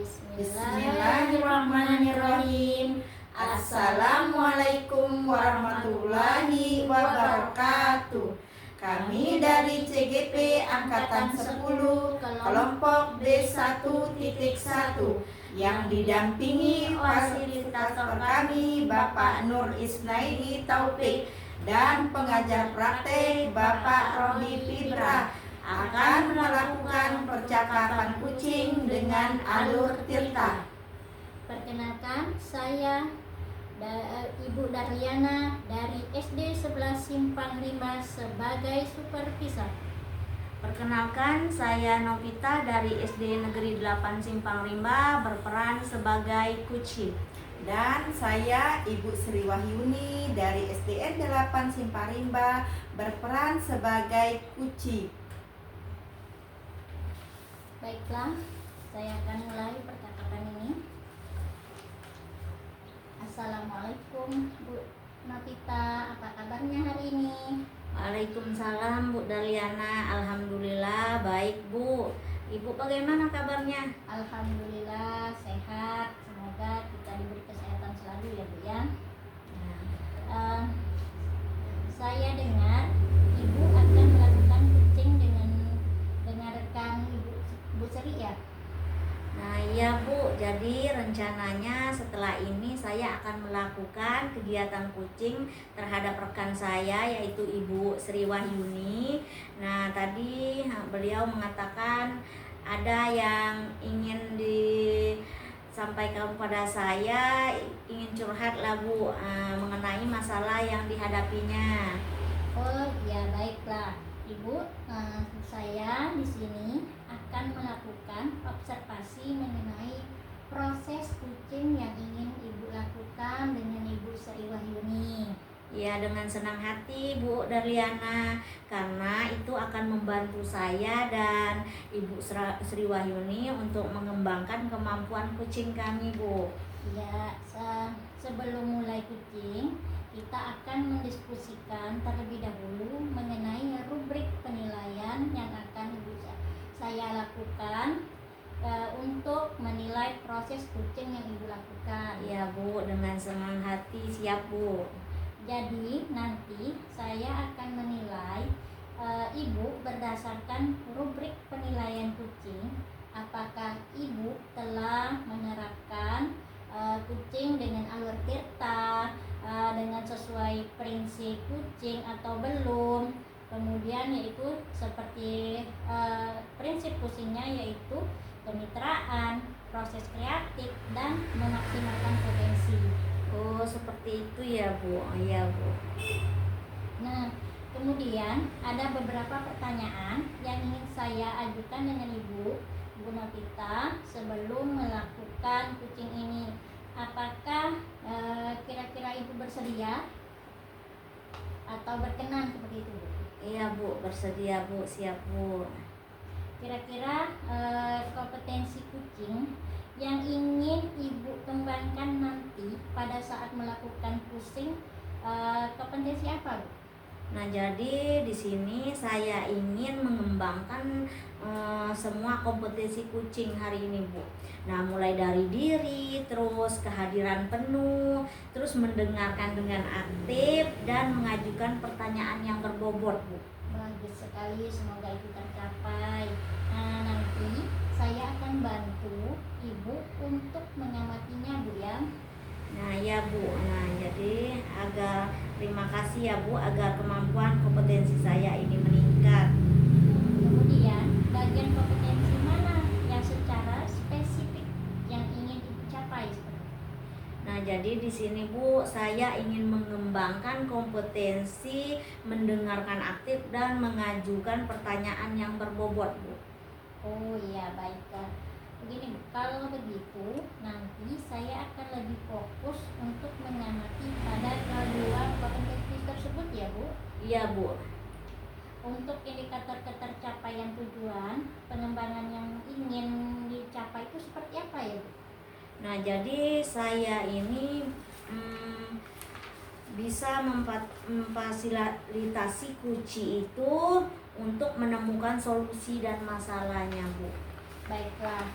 Bismillahirrahmanirrahim. Assalamualaikum warahmatullahi wabarakatuh. Kami dari CGP Angkatan 10 kelompok D1.1 yang didampingi fasilitator kami Bapak Nur Isnaidi Taufik dan pengajar praktek Bapak Robi Fibra akan melakukan percakapan kucing dengan alur tirta. Perkenalkan, saya Ibu Darliana dari SD 11 Simpang 5 sebagai supervisor. Perkenalkan, saya Novita dari SD Negeri 8 Simpang 5 berperan sebagai kucing. Dan saya Ibu Sri Wahyuni dari SDN 8 Simpang 5 berperan sebagai kucing. Baiklah, saya akan mulai percakapan ini. Assalamualaikum Bu Novita, apa kabarnya hari ini? Waalaikumsalam Bu Darliana, alhamdulillah baik Bu. Ibu bagaimana kabarnya? Alhamdulillah sehat, semoga kita diberi kesehatan selalu ya Bu ya. Saya dengar Ibu akan melakukan kucing dengan rekan Bu Sri ya? Nah iya Bu, jadi rencananya setelah ini saya akan melakukan kegiatan kucing terhadap rekan saya yaitu Ibu Sri Wahyuni. Nah tadi beliau mengatakan ada yang ingin disampaikan kepada saya, ingin curhat lah Bu mengenai masalah yang dihadapinya. Oh ya, baiklah Ibu, saya di sini akan melakukan observasi mengenai proses kucing yang ingin Ibu lakukan dengan Ibu Sri Wahyuni. Ya, dengan senang hati Bu Darliana, karena itu akan membantu saya dan Ibu Sri Wahyuni untuk mengembangkan kemampuan kucing kami Bu. Ya, sebelum mulai kucing, kita akan mendiskusikan terlebih dahulu mengenai rubrik penilaian yang akan saya lakukan untuk menilai proses kucing yang Ibu lakukan. Ya Bu, dengan senang hati, siap Bu. Jadi nanti saya akan menilai Ibu berdasarkan rubrik penilaian kucing, apakah Ibu telah menerapkan kucing dengan alur tirta dengan sesuai prinsip kucing atau belum. Kemudian yaitu seperti prinsip kucingnya yaitu kemitraan, proses kreatif, dan memaksimalkan potensi. Oh seperti itu ya Bu. Oh, iya Bu. Nah kemudian ada beberapa pertanyaan yang ingin saya ajukan dengan Ibu Novita sebelum melakukan kucing ini. Apakah kira-kira Ibu bersedia atau berkenan seperti itu Bu? Iya Bu, bersedia Bu, siap Bu. Kira-kira kompetensi kucing yang ingin Ibu kembangkan nanti pada saat melakukan kucing, kompetensi apa Bu? Nah jadi di sini saya ingin mengembangkan semua kompetensi kucing hari ini Bu. Nah mulai dari diri, terus kehadiran penuh, terus mendengarkan dengan aktif dan mengajukan pertanyaan yang berbobot Bu. Bagus sekali, semoga itu tercapai. Nah nanti saya akan bantu Ibu untuk mengamatinya Bu ya. Nah ya Bu, nah jadi terima kasih ya Bu agar kemampuan kompetensi saya ini meningkat. Kemudian bagian kompetensi mana yang secara spesifik yang ingin Ibu capai? Nah jadi di sini Bu saya ingin mengembangkan kompetensi mendengarkan aktif dan mengajukan pertanyaan yang berbobot Bu. Oh iya, baiklah. Begini Bu, kalau begitu nanti saya akan lebih fokus untuk mengamati pada kedua kompetensi tersebut ya Bu. Iya Bu. Untuk indikator ketercapaian tujuan pengembangan yang ingin dicapai itu seperti apa ya Bu? Nah jadi saya ini bisa memfasilitasi kucing itu untuk menemukan solusi dan masalahnya Bu. Baiklah,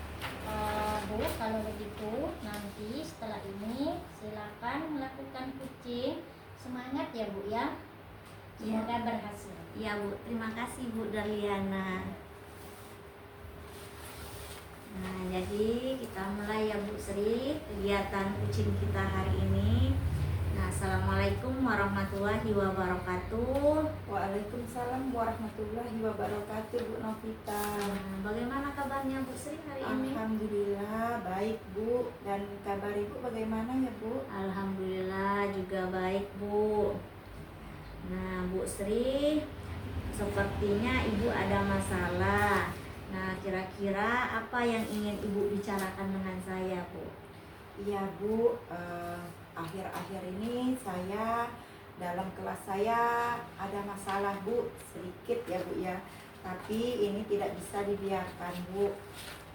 Bu, kalau begitu nanti setelah ini silakan melakukan kucing. Semangat ya Bu ya. Semoga berhasil. Ya Bu, terima kasih Bu Darliana. Nah, jadi kita mulai ya Bu Sri kegiatan kucing kita hari ini. Nah, Assalamualaikum warahmatullahi wabarakatuh. Waalaikumsalam warahmatullahi wabarakatuh, Bu Novita. Nah, bagaimana kabarnya Bu Sri hari ini? Alhamdulillah baik Bu, dan kabar Ibu bagaimana ya Bu? Alhamdulillah juga baik Bu. Nah Bu Sri, sepertinya Ibu ada masalah. Nah, kira-kira apa yang ingin Ibu bicarakan dengan saya Bu? Iya Bu, akhir-akhir ini saya dalam kelas saya ada masalah Bu, sedikit ya Bu ya. Tapi ini tidak bisa dibiarkan Bu.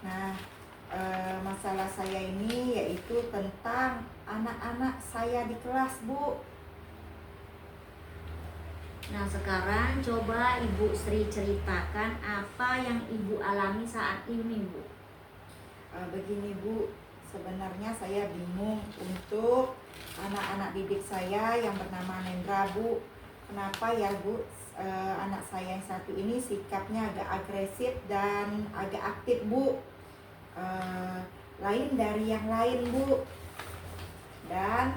Nah, masalah saya ini yaitu tentang anak-anak saya di kelas Bu. Nah, sekarang coba Ibu Sri ceritakan apa yang Ibu alami saat ini Bu. Begini Bu, sebenarnya saya bingung untuk anak-anak didik saya yang bernama Nendra Bu. Kenapa ya Bu, anak saya yang satu ini sikapnya agak agresif dan agak aktif Bu, lain dari yang lain Bu. Dan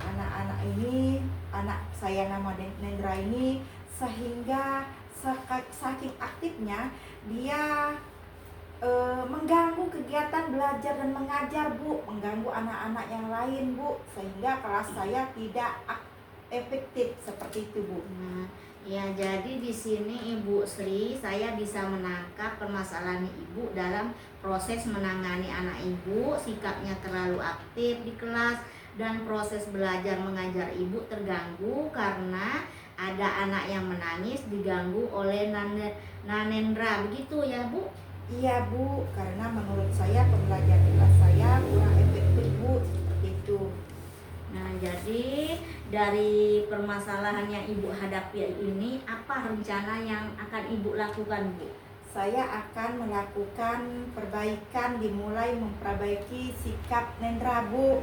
anak-anak ini, anak saya nama Nendra ini, sehingga saking aktifnya dia mengganggu kegiatan belajar dan mengajar Bu, mengganggu anak-anak yang lain Bu, sehingga kelas saya tidak efektif seperti itu Bu. Nah, ya jadi di sini Ibu Sri saya bisa menangkap permasalahan Ibu dalam proses menangani anak Ibu, sikapnya terlalu aktif di kelas dan proses belajar mengajar Ibu terganggu karena ada anak yang menangis diganggu oleh Nanendra, begitu ya Bu? Iya Bu, karena menurut saya pembelajaran kelas saya kurang efektif Bu, seperti itu. Nah, jadi dari permasalahan yang Ibu hadapi ini, apa rencana yang akan Ibu lakukan Bu? Saya akan melakukan perbaikan, dimulai memperbaiki sikap Nendra Bu.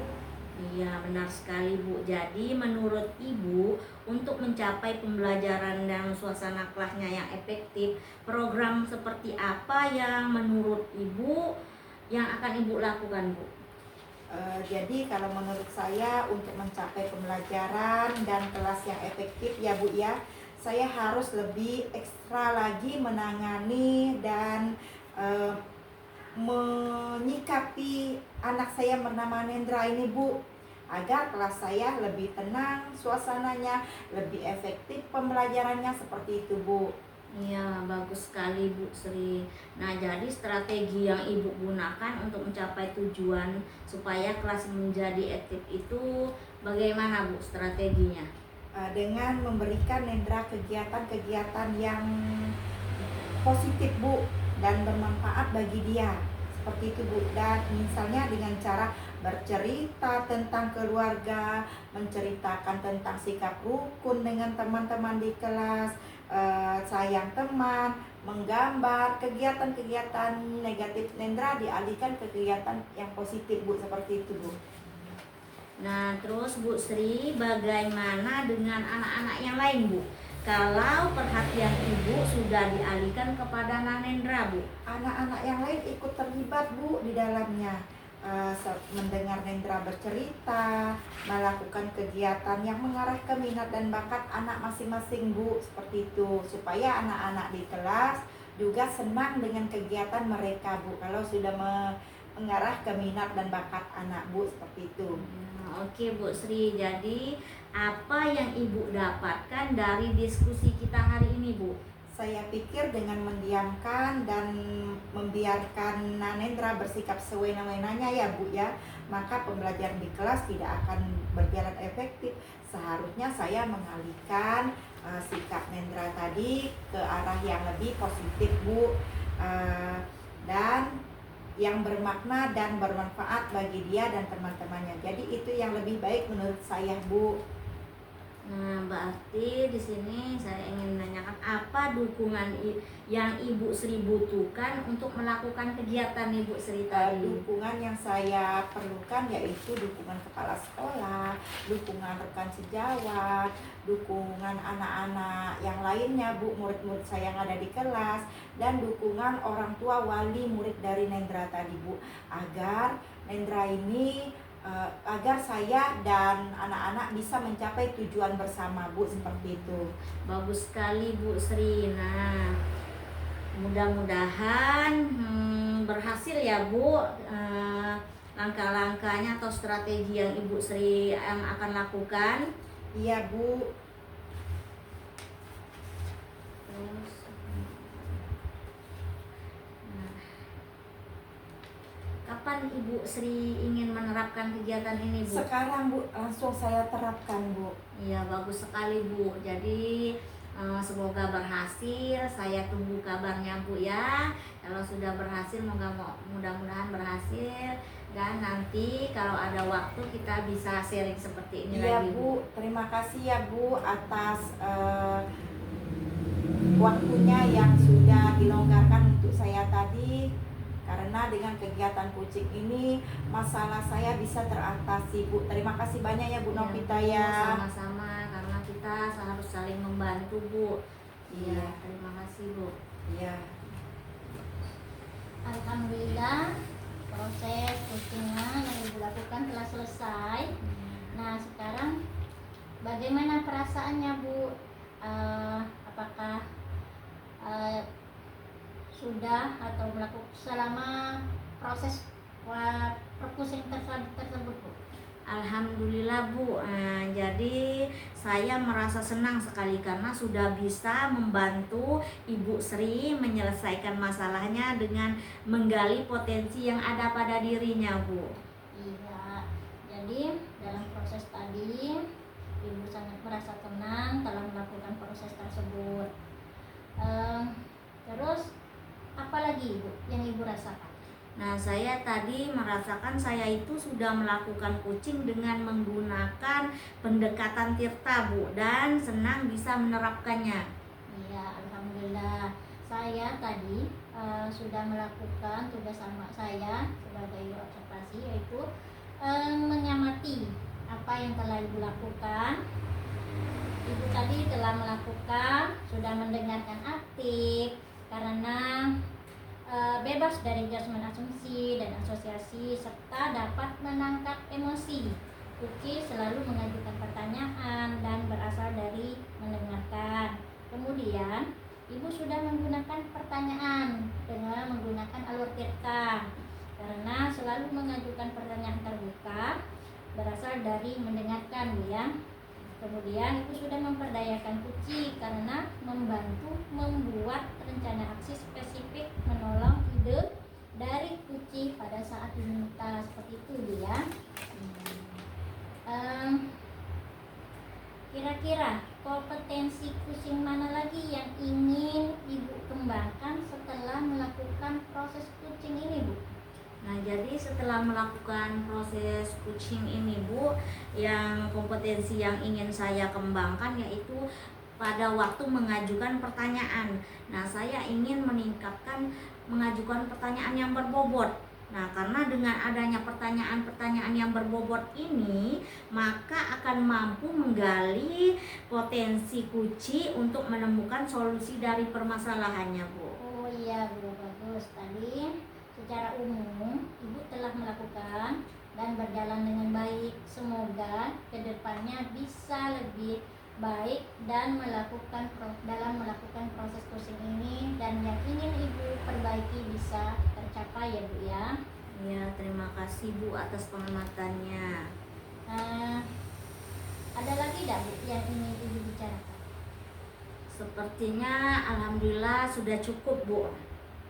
Iya, benar sekali Bu. Jadi menurut Ibu, untuk mencapai pembelajaran dan suasana kelasnya yang efektif, program seperti apa yang menurut Ibu yang akan Ibu lakukan Bu? Jadi kalau menurut saya untuk mencapai pembelajaran dan kelas yang efektif ya Bu ya, saya harus lebih ekstra lagi menangani dan menyikapi anak saya bernama Nendra ini Bu, agar kelas saya lebih tenang suasananya, lebih efektif pembelajarannya, seperti itu Bu. Iya, bagus sekali Bu Sri. Nah, jadi strategi yang Ibu gunakan untuk mencapai tujuan supaya kelas menjadi aktif itu bagaimana Bu strateginya? Dengan memberikan Nendra kegiatan-kegiatan yang positif Bu dan bermanfaat bagi dia, seperti itu Bu. Dan misalnya dengan cara bercerita tentang keluarga, menceritakan tentang sikap rukun dengan teman-teman di kelas, sayang teman, menggambar, kegiatan-kegiatan negatif Nendra dialihkan ke kegiatan yang positif Bu, seperti itu Bu. Nah, terus Bu Sri, bagaimana dengan anak-anak yang lain Bu? Kalau perhatian Ibu sudah dialihkan kepada Nanendra Bu, Anak-anak yang lain ikut terlibat Bu di dalamnya, mendengar Nendra bercerita, melakukan kegiatan yang mengarah ke minat dan bakat anak masing-masing Bu, seperti itu, supaya anak-anak di kelas juga senang dengan kegiatan mereka Bu, kalau sudah mengarah ke minat dan bakat anak Bu, seperti itu. Oke Bu Sri, jadi apa yang Ibu dapatkan dari diskusi kita hari ini Bu? Saya pikir dengan mendiamkan dan membiarkan Nanendra bersikap sewenang-wenangnya ya Bu ya, maka pembelajaran di kelas tidak akan berjalan efektif. Seharusnya saya mengalihkan sikap Nendra tadi ke arah yang lebih positif Bu, dan yang bermakna dan bermanfaat bagi dia dan teman-temannya. Jadi itu yang lebih baik menurut saya Bu. Nah, berarti di sini saya ingin menanyakan apa dukungan yang Ibu Sri butuhkan untuk melakukan kegiatan Ibu Sri tadi? Dukungan yang saya perlukan yaitu dukungan kepala sekolah, dukungan rekan sejawat, dukungan anak-anak yang lainnya Bu, murid-murid saya yang ada di kelas, dan dukungan orang tua wali murid dari Nendra tadi Bu, agar Nendra ini agar saya dan anak-anak bisa mencapai tujuan bersama Bu, seperti itu. Bagus sekali Bu Sri. Nah, mudah-mudahan berhasil ya Bu, langkah-langkahnya atau strategi yang Ibu Sri yang akan lakukan. Iya Bu. Terus, kapan Ibu Sri ingin menerapkan kegiatan ini Bu? Sekarang Bu, langsung saya terapkan Bu. Iya, bagus sekali Bu. Jadi semoga berhasil. Saya tunggu kabarnya Bu ya. Kalau sudah berhasil, mudah-mudahan berhasil. Dan nanti kalau ada waktu kita bisa sharing seperti ini Iya lagi Bu, terima kasih ya Bu atas waktunya yang sudah dilonggarkan untuk saya tadi. Karena dengan kegiatan kucing ini masalah saya bisa teratasi Bu. Terima kasih banyak ya Bu Novita ya. Sama-sama, karena kita harus saling membantu Bu. Iya, terima kasih Bu. Iya. Alhamdulillah proses kucingnya yang Ibu lakukan telah selesai. Nah, sekarang bagaimana perasaannya Bu? Apakah sudah atau melakukan selama proses perkucing tersebut Bu? Alhamdulillah Bu. Jadi saya merasa senang sekali karena sudah bisa membantu Ibu Sri menyelesaikan masalahnya dengan menggali potensi yang ada pada dirinya Bu. Iya, jadi dalam proses tadi Ibu sangat merasa tenang dalam melakukan proses tersebut. Terus apa lagi Bu yang Ibu rasakan? Nah, saya tadi merasakan saya itu sudah melakukan kucing dengan menggunakan pendekatan tirta Bu, dan senang bisa menerapkannya. Iya, alhamdulillah. Saya tadi sudah melakukan tugas sama saya sebagai observasi, yaitu mengamati apa yang telah Ibu lakukan. Ibu tadi telah melakukan, sudah mendengarkan aktif, karena bebas dari judgement, asumsi dan asosiasi, serta dapat menangkap emosi. Kuki selalu mengajukan pertanyaan dan berasal dari mendengarkan. Kemudian Ibu sudah menggunakan pertanyaan dengan menggunakan alur tirta, karena selalu mengajukan pertanyaan terbuka berasal dari mendengarkan ya. Kemudian Ibu sudah memperdayakan kucing karena membantu membuat rencana aksi spesifik menolong ide dari kucing pada saat diminta, seperti itu ya. Kira-kira kompetensi kucing mana lagi yang ingin Ibu kembangkan setelah melakukan proses kucing ini Bu? Nah, jadi setelah melakukan proses coaching ini Bu, yang kompetensi yang ingin saya kembangkan yaitu pada waktu mengajukan pertanyaan. Nah, saya ingin meningkatkan mengajukan pertanyaan yang berbobot. Nah, karena dengan adanya pertanyaan-pertanyaan yang berbobot ini, maka akan mampu menggali potensi kucing untuk menemukan solusi dari permasalahannya Bu. Oh iya Bu, bagus. Tadi secara umum Ibu telah melakukan dan berjalan dengan baik. Semoga kedepannya bisa lebih baik dan dalam melakukan proses coaching ini, dan yang ingin Ibu perbaiki bisa tercapai ya Bu ya. Ya, terima kasih Bu atas pengamatannya. Ada lagi tidak Bu yang ingin Ibu bicarakan? Sepertinya alhamdulillah sudah cukup Bu.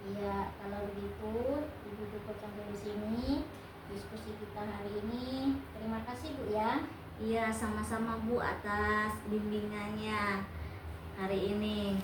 Iya, kalau begitu Ibu cukup sampai di sini diskusi kita hari ini. Terima kasih Bu ya. Iya, sama-sama Bu atas bimbingannya hari ini.